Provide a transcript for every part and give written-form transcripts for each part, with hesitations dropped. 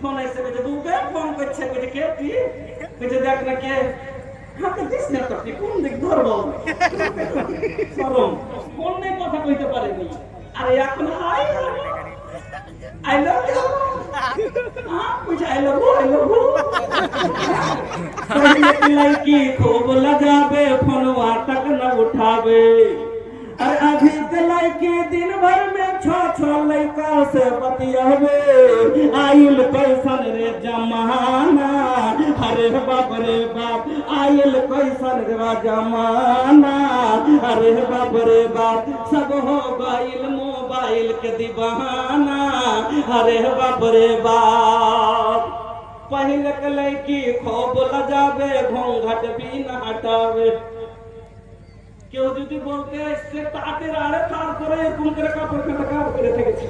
phone এসে বলছে দুকে phone করছে বলছে কে তুই বলছে দেখ না কে হাতে দিস না তো তুই কোন দিক ধরবো সরম ফোন নিয়ে কথা কইতে পারেনি আর এখন হাই আই লাভ ইউ हां कुछ आई लव यू लड़की खूब लगावे फोनवा तक न उठावे अरे अभी के लड़की दिन भर में छो लड़का से बतियावे आइल कैसन रे जमाना अरे बाप रे बाप आइल कैसन रे जमाना अरे बाप रे बाप सब हो गइल मोबाइल के दीवाना अरे बाप रे बाप पहले के लड़की खूब लजावे घूंघट भी न हटावे কেউ যদি বলতে সে তাঁতের আড়ে তারপরে এরকম করে কাপড় কাটা কাপ করে থেকেছে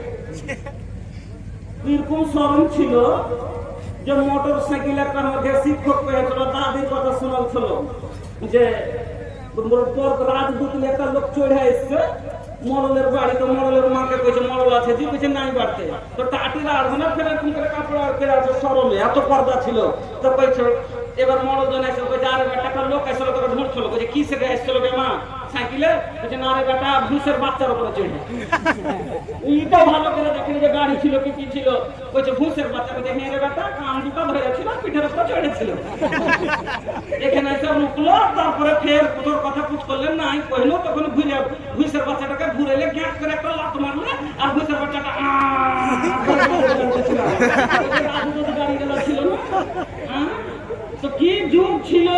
এরকম শরম ছিল যে মোটর সাইকেল একটা মধ্যে শিক্ষক পেয়েছিল দাদির কথা শোনাচ্ছিল যে রাজদূত একটা লোক চড়ে এসছে মরলের বাড়ি তো মরলের মাকে কইছে মরল আছে জি কইছে নাই বাড়তে তো টাটির আর না ফের এরকম করে কাপড় আর করে আছে শরমে এত পর্দা ছিল তো কইছে এবার মরল জন এসে কইছে আরে বেটা লোক এসে লোক ঢুকছিল কইছে কি সে এসেছিল বে মা সাইকেলে কইছে না রে বেটা ভুসের বাচ্চার উপরে চড়ে এইটা ভালো করে দেখেন যে গাড়ি ছিল কি ছিল কইছে ভুসের বাচ্চা কইছে হ্যাঁ রে বেটা কান দুটো ধরে ছিল পিঠের উপরে চড়েছিল এখানে এসে রুকলো তারপরে ফের তোর কথা পুছ করলেন নাই কইলো তখন ঘুরে ভুসের বাচ্চাটাকে ঘুরেলে গ্যাস করে একটা লাত মারলে আর ভুসের বাচ্চাটা গাড়ি গেল ছিল না তো কি যুগ ছিল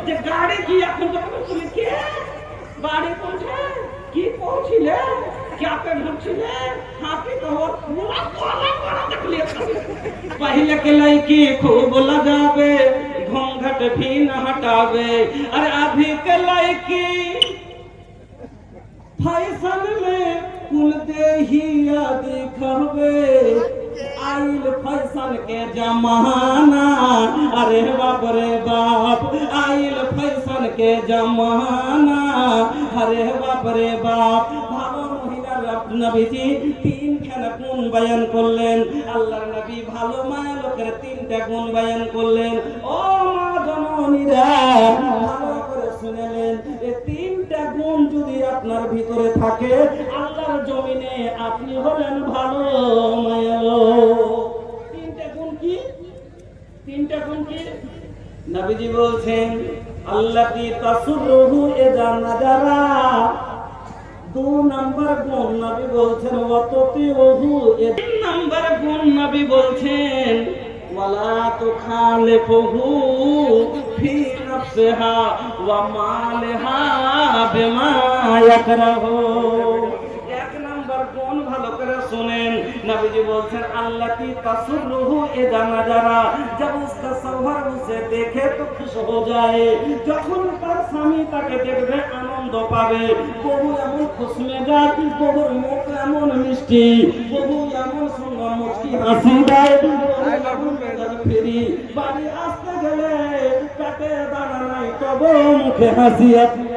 যে গাড়ি কি এখন যখন তুমি কে বাড়ি পৌঁছে কি পৌঁছিলে क्या ढुकছিলে हाथी कहो पहले के लड़की खूब लगावे घूंघट भी न हटावे अरे अभी के लड़की फैशन में कुल देहिया दिखावे आइल फैशन के जमाना अरे बाप रे बाप आइल फैशन के जमाना अरे बाप रे बाप भालो महिलार नबीजी तीन खाना गुण बयान করলেন আল্লাহর নবী ভালো মায়া লোকের তিনটা গুণ বয়ান করলেন ও মা জননীরা ভালো করে শুনলেন এই তিনটা গুণ যদি আপনার ভিতরে থাকে আল্লাহর জমিনে আপনি হলেন ভালো মায়ালো তিনটা গুণ কি নবীজি বলছেন আল্লাতি তাসুরুহু ইযা নাজারা दो नंबर गुण नबी बोलছেন ওয়াততিউহু তিন নম্বর গুণ নবী বলছেন ওয়ালা তুখালিফুহু ফি নাফসিহা ওয়া মালিহা বিমা ইয়াকরাহু এক নম্বর গুণ ভালো করে শুনেন नबीजी बोलছেন আল্লাতি তাসুরুহু ইযা নাজারা जब उसका शौहर उसे देखे तो खुश हो जाए যখন তার স্বামী তাকে দেখবে আনন্দ পাবে বহু এমন খুশমেজাজ বহুর মুখ এমন মিষ্টি বহু এমন সুন্দর মুচকি হাসি দেয় ফেরি বাড়ি আসতে গেলে পেটে দানা নাই তবে মুখে হাসি আছে